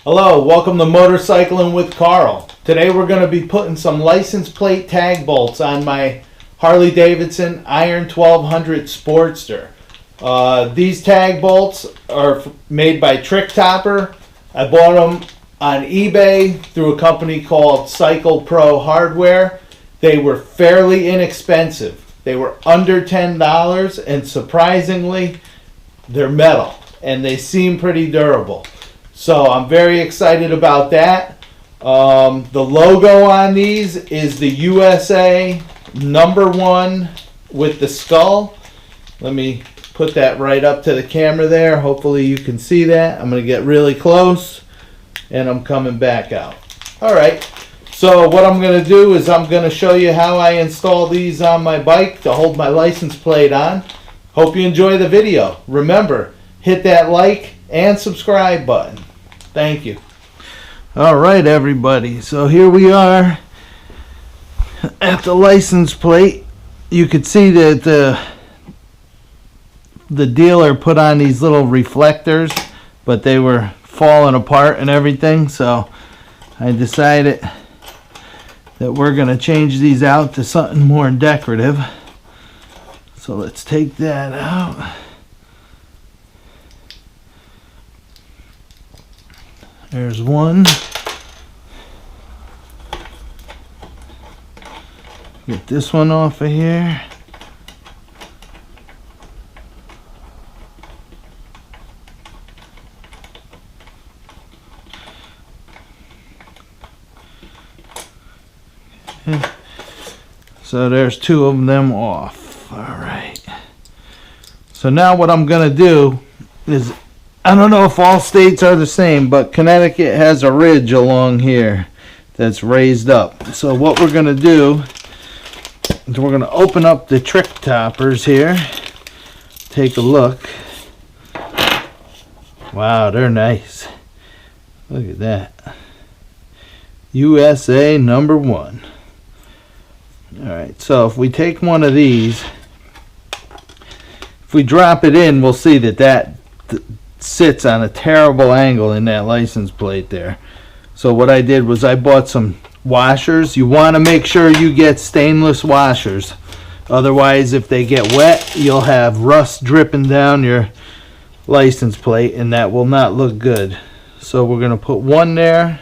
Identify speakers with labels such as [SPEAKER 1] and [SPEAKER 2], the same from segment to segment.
[SPEAKER 1] Hello, welcome to Motorcycling with Carl. Today we're going to be putting some license plate tag bolts on my Harley Davidson Iron 1200 Sportster. These tag bolts are made by Trick Topper. I bought them on eBay through a company called Cycle Pro Hardware. They were fairly inexpensive. They were under $10, and surprisingly, they're metal and they seem pretty durable. So I'm very excited about that. The logo on these is the USA #1 with the skull. Let me put that right up to the camera there. Hopefully you can see that. I'm going to get really close and I'm coming back out. Alright, so what I'm going to do is I'm going to show you how I install these on my bike to hold my license plate on. Hope you enjoy the video. Remember, hit that like and subscribe button. Thank you. Alright everybody, so here we are at the license plate. You could see that the dealer put on these little reflectors, but they were falling apart and everything, so I decided that we're going to change these out to something more decorative. So let's take that out. There's one. Get this one off of here. Okay. So there's two of them off. All right. So now what I'm going to do is, I don't know if all states are the same, but Connecticut has a ridge along here that's raised up. So what we're going to do is we're going to open up the Trick Toppers here. Take a look. Wow, they're nice. Look at that. USA #1. Alright, so if we take one of these, if we drop it in, we'll see that sits on a terrible angle in that license plate there. So what I did was I bought some washers. You want to make sure you get stainless washers, otherwise if they get wet you'll have rust dripping down your license plate and that will not look good. So we're going to put one there.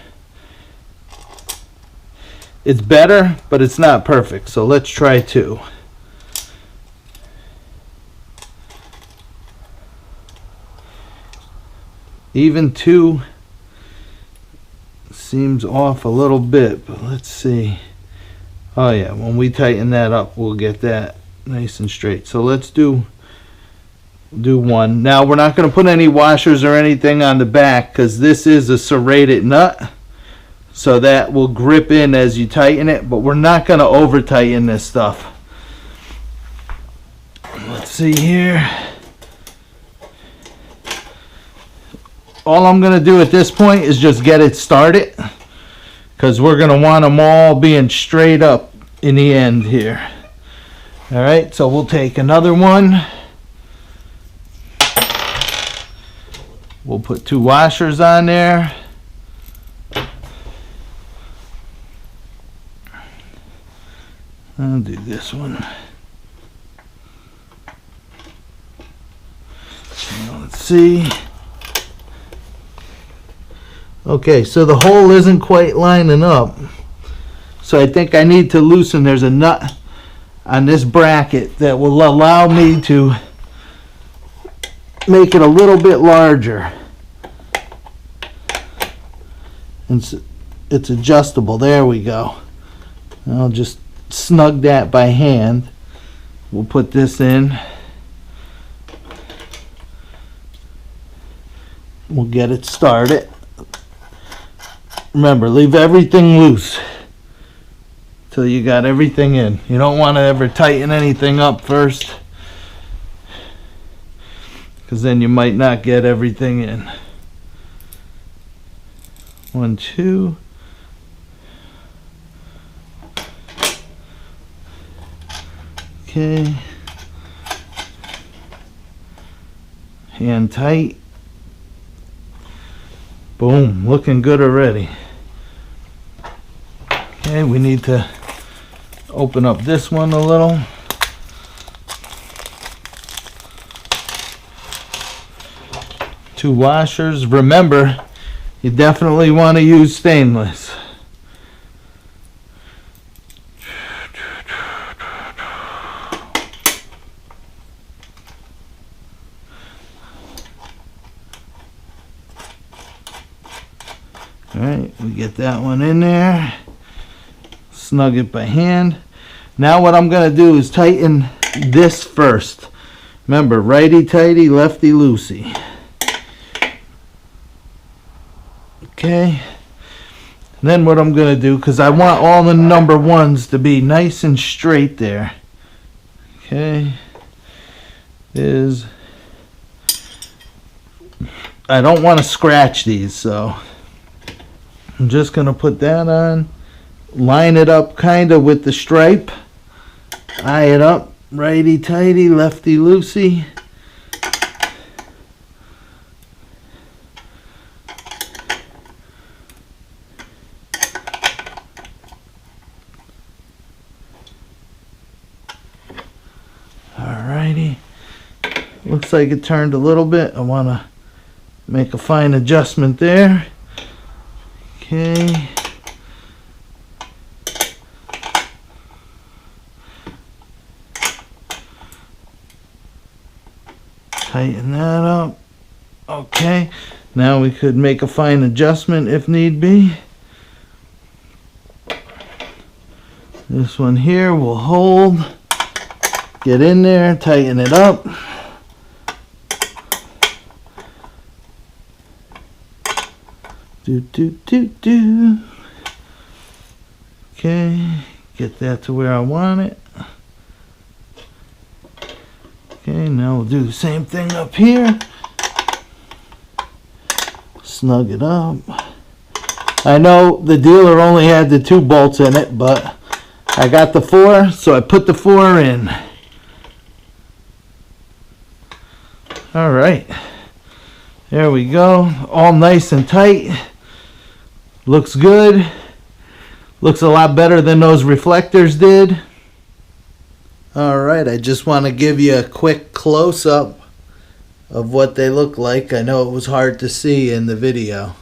[SPEAKER 1] It's better, but it's not perfect, so let's try two. Even two seems off a little bit, but let's see. Oh yeah, when we tighten that up we'll get that nice and straight. So let's do one. Now we're not going to put any washers or anything on the back because this is a serrated nut, so that will grip in as you tighten it, but we're not going to over tighten this stuff. Let's see here. All I'm going to do at this point is just get it started, because we're going to want them all being straight up in the end here. Alright, so we'll take another one. We'll put two washers on there. I'll do this one. Now let's see. Okay, so the hole isn't quite lining up, so I think I need to loosen. There's a nut on this bracket that will allow me to make it a little bit larger, and it's adjustable. There we go. I'll just snug that by hand. We'll put this in. We'll get it started. Remember, leave everything loose till you got everything in. You don't want to ever tighten anything up first, because then you might not get everything in. 1, 2. Okay. Hand tight. Boom, looking good already. Okay, we need to open up this one a little. Two washers. Remember, you definitely want to use stainless. Alright, we get that one in there. Snug it by hand. Now what I'm going to do is tighten this first. Remember, righty tighty, lefty loosey. Okay. And then what I'm going to do, because I want all the number ones to be nice and straight there. Okay. Is I don't want to scratch these, so I'm just going to put that on. Line it up kind of with the stripe. Eye it up. Righty tighty, lefty loosey. Alrighty. Looks like it turned a little bit. I want to make a fine adjustment there. Okay. Tighten that up. Okay. Now we could make a fine adjustment if need be. This one here will hold. Get in there, tighten it up. Do. Okay, get that to where I want it. Okay, now we'll do the same thing up here. Snug it up. I know the dealer only had the 2 bolts in it, but I got the 4, so I put the 4 in. Alright, there we go, all nice and tight. Looks good. Looks a lot better than those reflectors did. Alright, I just want to give you a quick close-up of what they look like. I know it was hard to see in the video.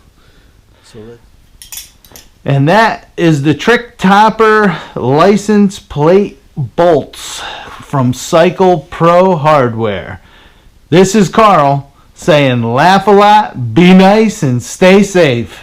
[SPEAKER 1] And that is the Trick Topper license plate bolts from Cycle Pro Hardware. This is Carl saying laugh a lot, be nice, and stay safe.